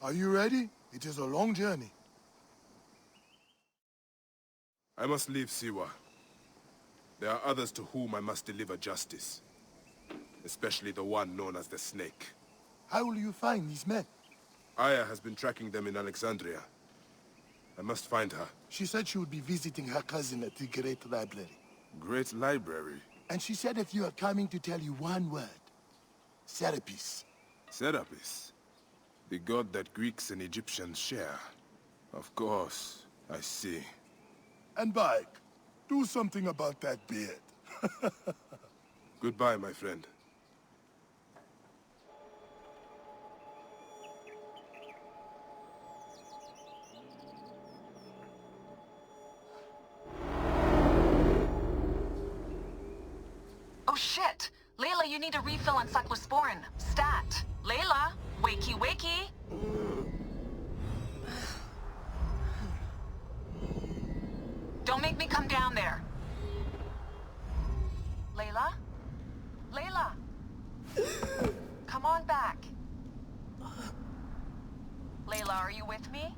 Are you ready? It is a long journey. I must leave Siwa. There are others to whom I must deliver justice. Especially the one known as the Snake. How will you find these men? Aya has been tracking them in Alexandria. I must find her. She said she would be visiting her cousin at the Great Library. Great Library? And she said if you are coming to tell you one word. Serapis. Serapis? The god that Greeks and Egyptians share. Of course, I see. And Bayek, do something about that beard. Goodbye, my friend. Oh shit! Layla, you need a refill on cyclosporin. Stat! Layla! Wakey wakey! Don't make me come down there. Layla? Layla! Come on back. Layla, are you with me?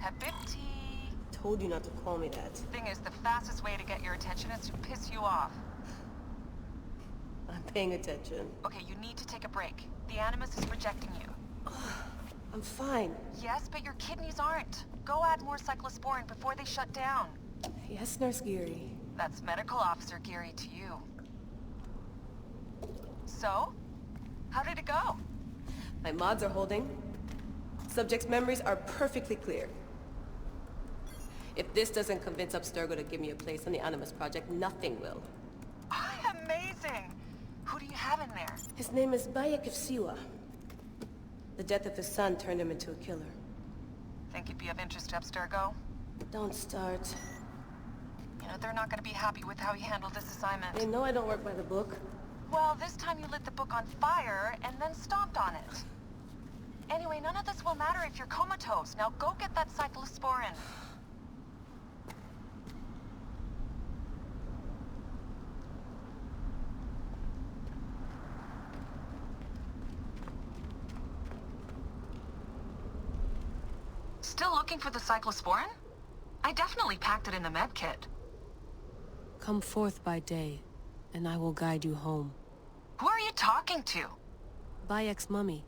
Habibti. Told you not to call me that. Thing is, the fastest way to get your attention is to piss you off. I'm paying attention. Okay, you need to take a break. The Animus is rejecting you. I'm fine. Yes, but your kidneys aren't. Go add more cyclosporin before they shut down. Yes, Nurse Geary. That's Medical Officer Geary to you. So? How did it go? My mods are holding. Subject's memories are perfectly clear. If this doesn't convince Abstergo to give me a place on the Animus Project, nothing will. Amazing! Who do you have in there? His name is Bayek of Siwa. The death of his son turned him into a killer. Think he'd be of interest to Abstergo? Don't start. You know, they're not gonna be happy with how he handled this assignment. They know I don't work by the book. Well, this time you lit the book on fire and then stomped on it. Anyway, none of this will matter if you're comatose. Now go get that cyclosporin. Still looking for the cyclosporin? I definitely packed it in the med kit. Come forth by day, and I will guide you home. Who are you talking to? Bayek's mummy.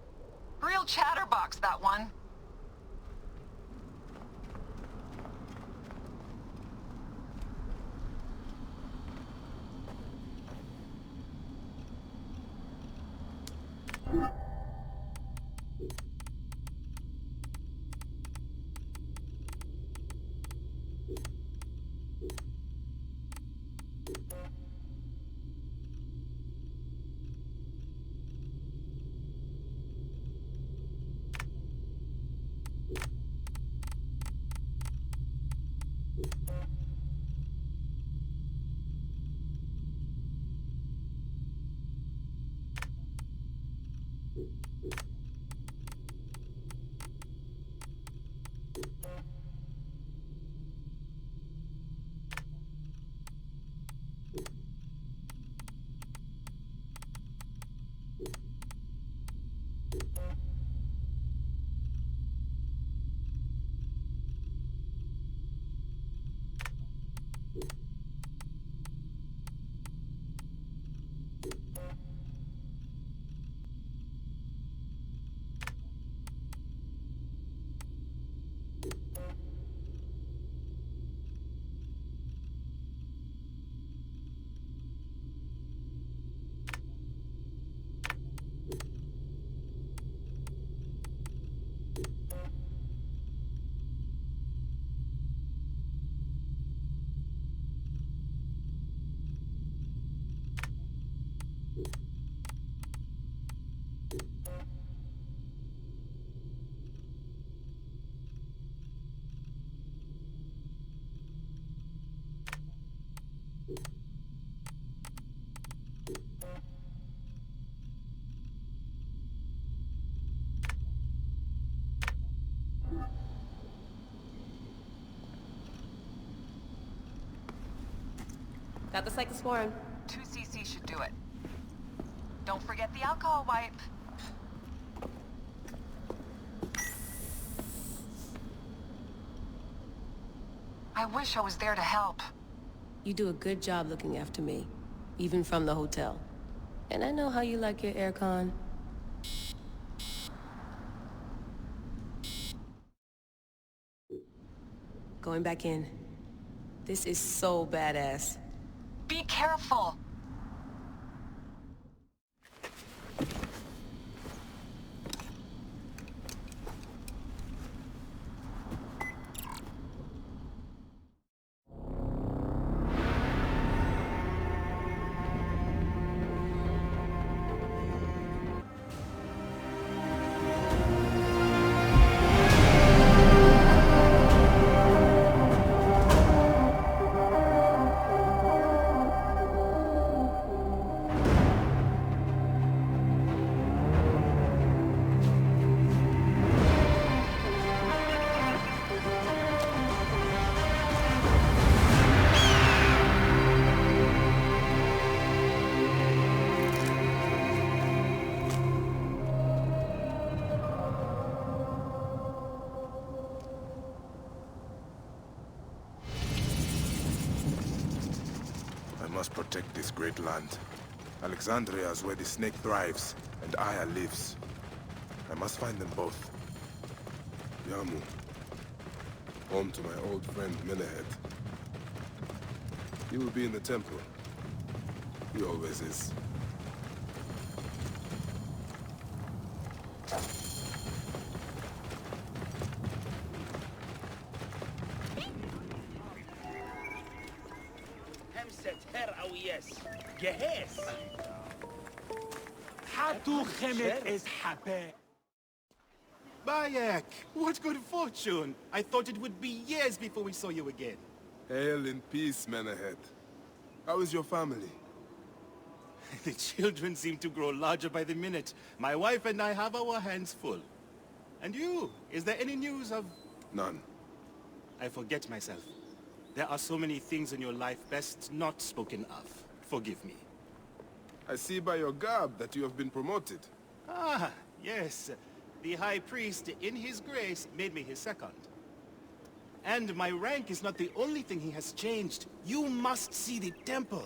Real chatterbox, that one. Got the cyclosporin. 2 cc should do it. Don't forget the alcohol wipe. I wish I was there to help. You do a good job looking after me, even from the hotel. And I know how you like your aircon. Going back in. This is so badass. Be careful. I must protect this great land. Alexandria is where the snake thrives, and Aya lives. I must find them both. Yamu. Home to my old friend Menehet. He will be in the temple. He always is. Bayek, what good fortune! I thought it would be years before we saw you again. Hail in peace, Menehet. How is your family? The children seem to grow larger by the minute. My wife and I have our hands full. And you? Is there any news of... None. I forget myself. There are so many things in your life best not spoken of. Forgive me. I see by your garb that you have been promoted. Ah, yes. The High Priest, in his grace, made me his second. And my rank is not the only thing he has changed. You must see the temple.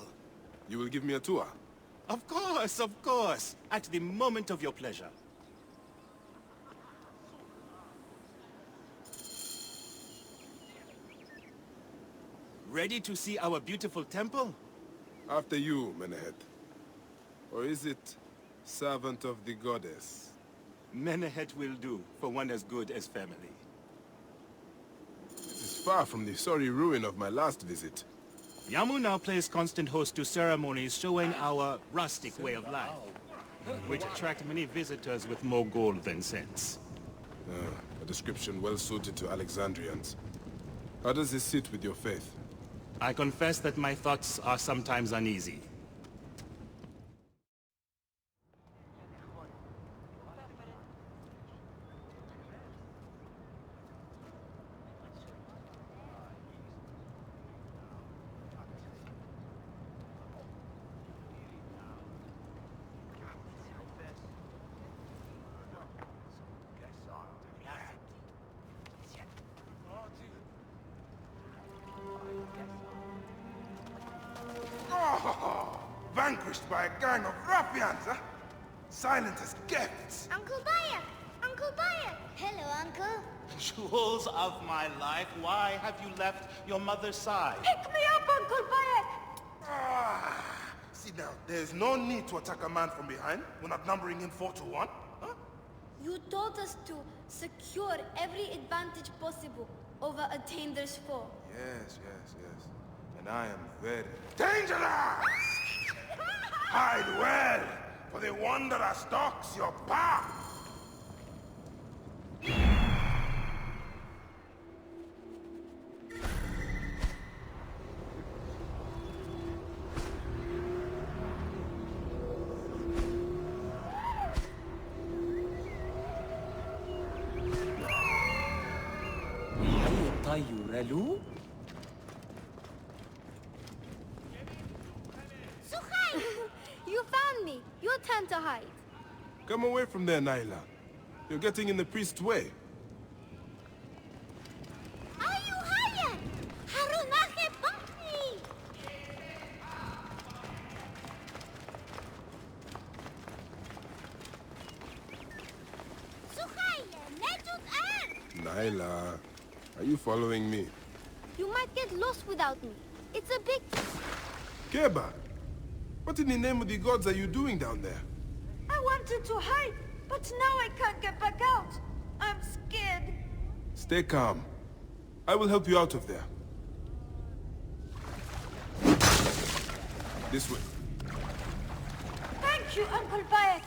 You will give me a tour? Of course. At the moment of your pleasure. Ready to see our beautiful temple? After you, Menehet. Or is it servant of the goddess? Menehet will do, for one as good as family. It is far from the sorry ruin of my last visit. Yamu now plays constant host to ceremonies showing our rustic way of life, which attract many visitors with more gold than sense. A description well suited to Alexandrians. How does this sit with your faith? I confess that my thoughts are sometimes uneasy. Vanquished by a gang of ruffians, huh? Silent as gifts. Uncle Bayek! Uncle Bayek! Hello, Uncle. Jewels of my life, why have you left your mother's side? Pick me up, Uncle Bayek! Sit down. There's no need to attack a man from behind. We're not numbering him 4 to 1. Huh? You told us to secure every advantage possible over a dangerous foe. Yes. And I am very dangerous! Hide well, for the wanderer stalks your path! Sukhai! You found me. Your time to hide. Come away from there, Naila. You're getting in the priest's way. Are you hired? Nyla, are you following me? You might get lost without me. It's a big... Keba, what in the name of the gods are you doing down there? I wanted to hide, but now I can't get back out. I'm scared. Stay calm. I will help you out of there. This way. Thank you, Uncle Bayek.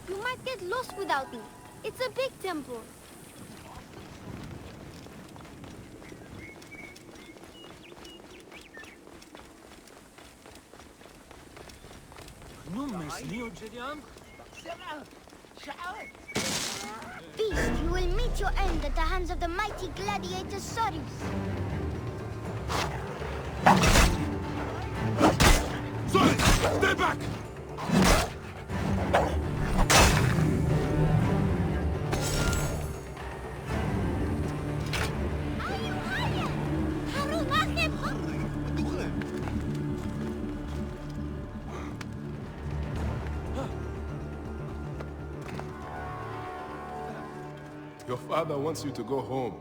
You might get lost without me. It's a big temple. Beast, you will meet your end at the hands of the mighty gladiator Sorus. Sorry! Stay back! Your father wants you to go home.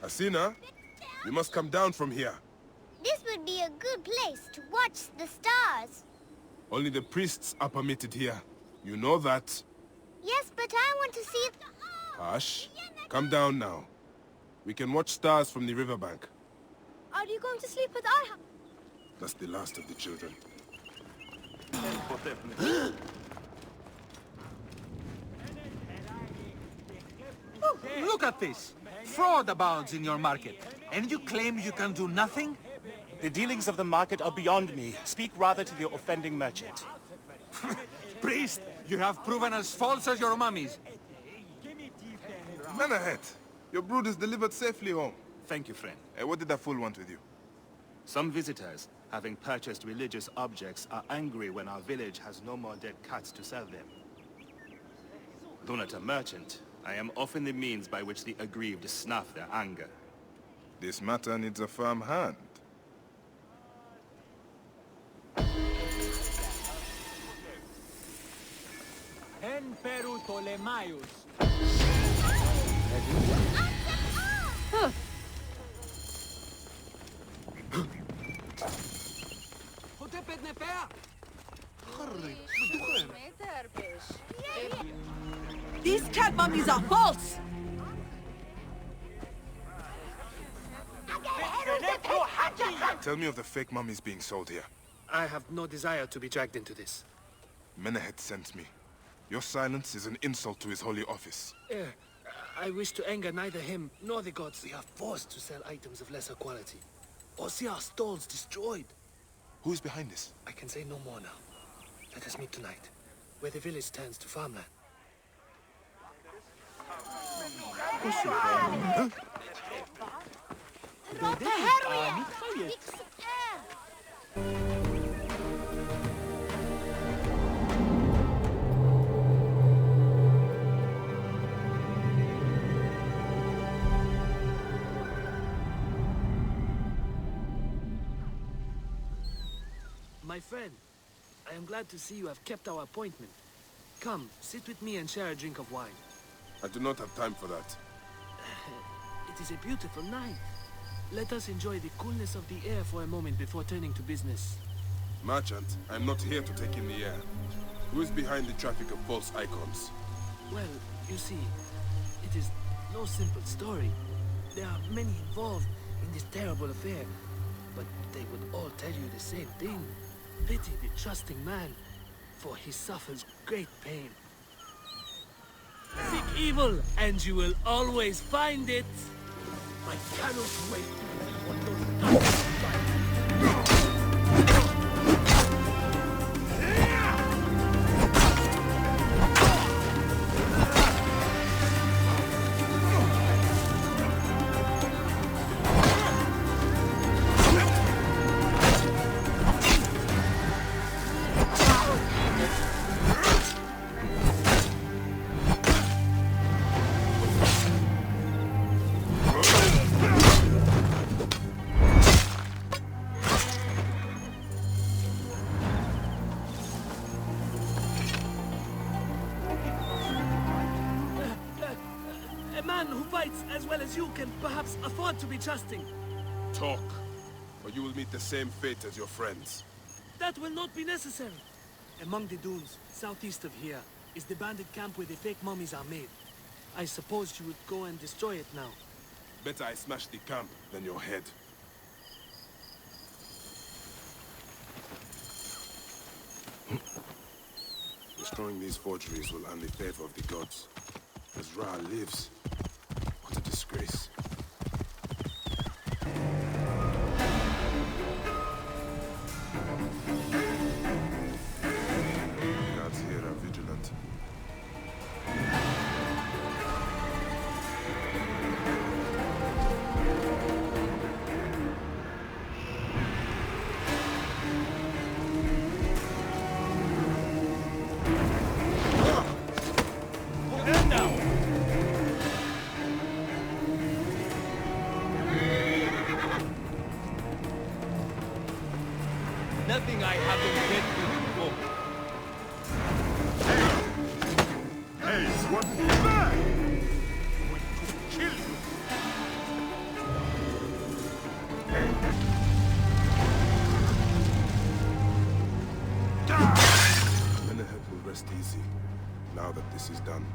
Asina, you must come down from here. This would be a good place to watch the stars. Only the priests are permitted here. You know that. Yes, but I want to see... Hush. Come down now. We can watch stars from the riverbank. Are you going to sleep with Arha? That's the last of the children. Look at this! Fraud abounds in your market, and you claim you can do nothing? The dealings of the market are beyond me. Speak rather to the offending merchant. Priest, you have proven as false as your mummies. Man ahead. Your brood is delivered safely home. Thank you, friend. What did that fool want with you? Some visitors, having purchased religious objects, are angry when our village has no more dead cats to sell them. Though not a merchant, I am often the means by which the aggrieved snuff their anger. This matter needs a firm hand. En Peru Ptolemaios. These cat mummies are false! Tell me of the fake mummies being sold here. I have no desire to be dragged into this. Menehet sent me. Your silence is an insult to his holy office. I wish to anger neither him nor the gods. We are forced to sell items of lesser quality, or see our stalls destroyed. Who is behind this? I can say no more now. Let us meet tonight, where the village turns to farmland. My friend, I am glad to see you have kept our appointment. Come, sit with me and share a drink of wine. I do not have time for that. It is a beautiful night. Let us enjoy the coolness of the air for a moment before turning to business. Merchant, I am not here to take in the air. Who is behind the traffic of false icons? Well, you see, it is no simple story. There are many involved in this terrible affair, but they would all tell you the same thing. Pity the trusting man, for he suffers great pain. Seek evil, and you will always find it. I cannot wait to see what those guys find. man who fights as well as you can perhaps afford to be trusting. Talk, or you will meet the same fate as your friends. That will not be necessary. Among the dunes, southeast of here, is the bandit camp where the fake mummies are made. I suppose you would go and destroy it now. Better I smash the camp than your head. Destroying these forgeries will earn the favor of the gods. As Ra lives, what a disgrace. Guards here are vigilant. Nothing I haven't been through before. Hey, what the fuck? We could kill you. Menehet will rest easy, now that this is done.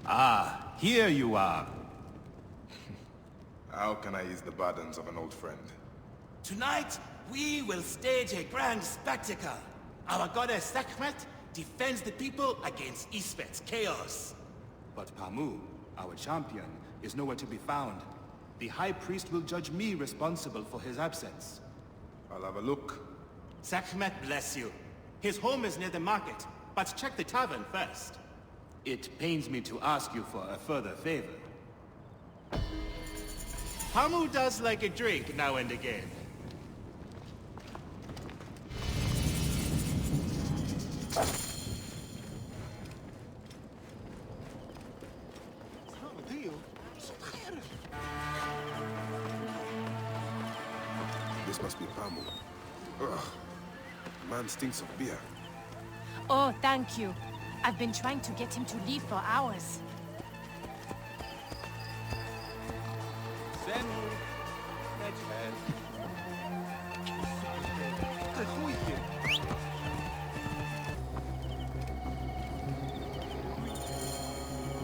Ah, here you are. How can I ease the burdens of an old friend? Tonight, we will stage a grand spectacle. Our goddess Sekhmet defends the people against Isfet's chaos. But Pamu, our champion, is nowhere to be found. The High Priest will judge me responsible for his absence. I'll have a look. Sekhmet bless you. His home is near the market, but check the tavern first. It pains me to ask you for a further favor. Pamu does like a drink now and again. This must be Pamu. Ugh. The man stinks of beer. Oh, thank you. I've been trying to get him to leave for hours.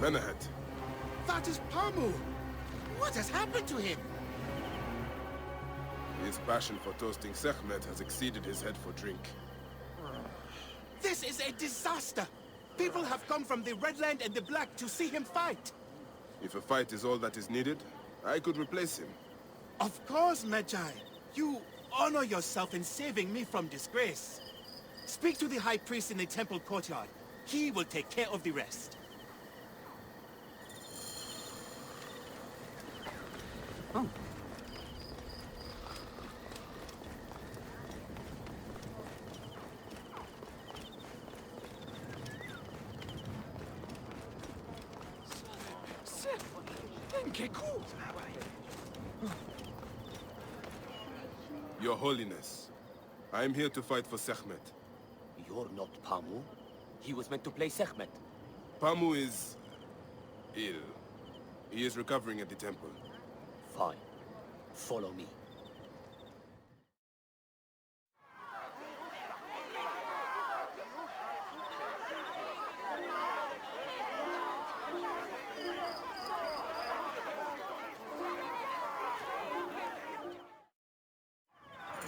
Menehet. That is Pamu! What has happened to him? His passion for toasting Sekhmet has exceeded his head for drink. This is a disaster! People have come from the Red Land and the Black to see him fight. If a fight is all that is needed, I could replace him. Of course, Magi. You honor yourself in saving me from disgrace. Speak to the High Priest in the temple courtyard. He will take care of the rest. Oh. Your Holiness, I am here to fight for Sekhmet. You're not Pamu. He was meant to play Sekhmet. Pamu is ill. He is recovering at the temple. Fine. Follow me.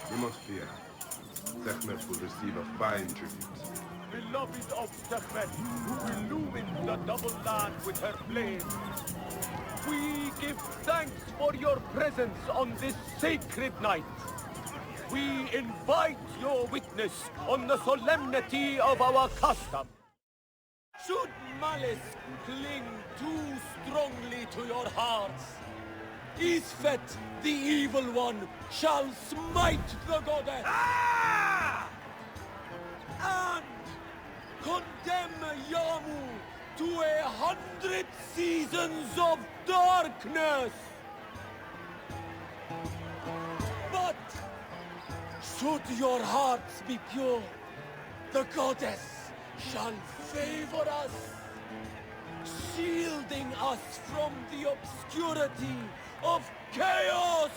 Do not fear. Sekhmet will receive a fine tribute. Beloved of Sekhmet, who illumined the double land with her flame, we give thanks for your presence on this sacred night. We invite your witness on the solemnity of our custom. Should malice cling too strongly to your hearts, Isfet, the evil one, shall smite the goddess and condemn Yamu to 100 seasons of darkness! But should your hearts be pure, the goddess shall favor us, shielding us from the obscurity of chaos!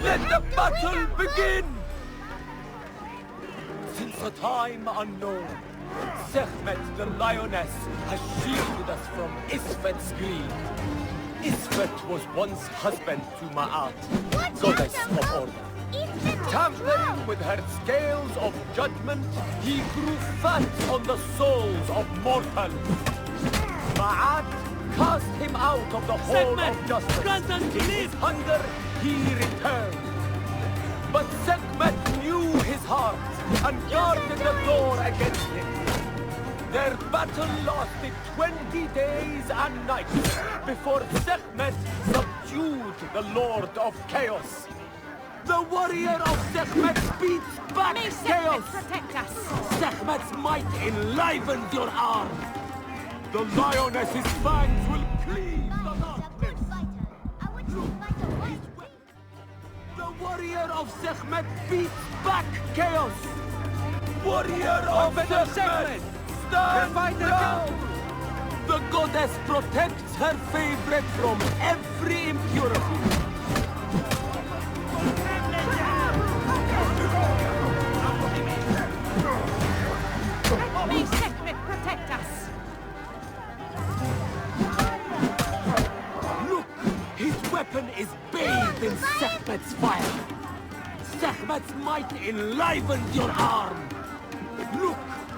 Let the battle begin! Since a time unknown, Sekhmet the lioness has shielded us from Isfet's greed. Isfet was once husband to Ma'at, goddess of order. Tampering with her scales of judgment, he grew fat on the souls of mortals. Ma'at cast him out of the hall of justice. In his hunger, he returned. But Sekhmet knew his heart and guarded the door against him. Their battle lasted 20 days and nights before Sekhmet subdued the Lord of Chaos. The warrior of Sekhmet beats back chaos! Protect us! Sekhmet's might enlivens your arm! The lioness's fangs will cleave the darkness! The warrior of Sekhmet beats back chaos! Warrior of Sekhmet! Stand down! The goddess protects her favorite from every impurity! May Sekhmet protect us! Look! His weapon is bathed in Sekhmet's fire! Sekhmet's might enlivens your arm! Look!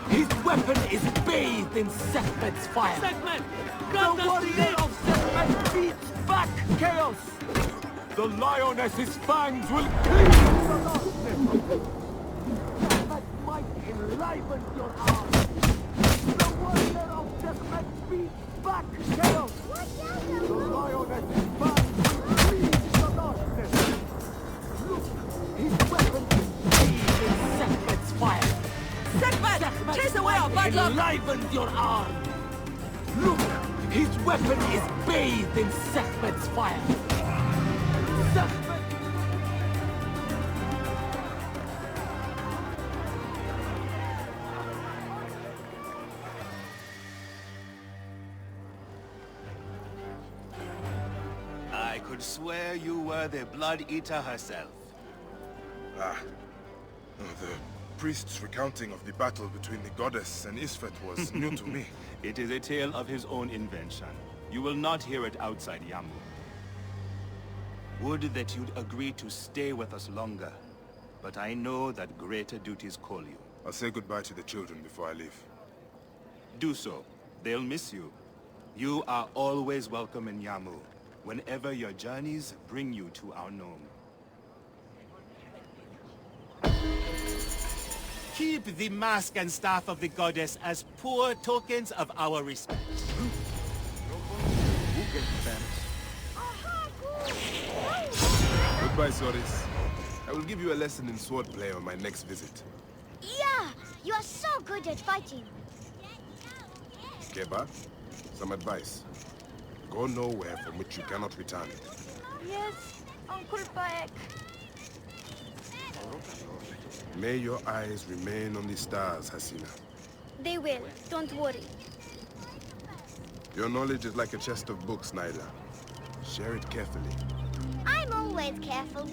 His weapon is bathed in Sekhmet's fire! Sekhmet! The warrior of Sekhmet beats back chaos! The lioness's fangs will cleave the darkness! Sekhmet's might enlivens your arm! The warrior of Sekhmet beats back chaos! The lioness's fangs will cleave the darkness! Look! His weapon is bathed in Sekhmet's fire! Sekhmet! Chase away our bad luck! Enlivens your arm! Look! His weapon is bathed in Sekhmet's fire! Sekhmet! I could swear you were the Blood Eater herself. The priest's recounting of the battle between the goddess and Isfet was new to me. It is a tale of his own invention. You will not hear it outside Yamu. Would that you'd agree to stay with us longer, but I know that greater duties call you. I'll say goodbye to the children before I leave. Do so. They'll miss you. You are always welcome in Yamu, whenever your journeys bring you to our gnome. Keep the mask and staff of the goddess as poor tokens of our respect. Goodbye, Soris. I will give you a lesson in swordplay on my next visit. Yeah, you are so good at fighting. Keba, some advice. Go nowhere from which you cannot return. Yes, Uncle Paek. May your eyes remain on the stars, Hasina. They will, don't worry. Your knowledge is like a chest of books, Naila. Share it carefully. I'm always careful.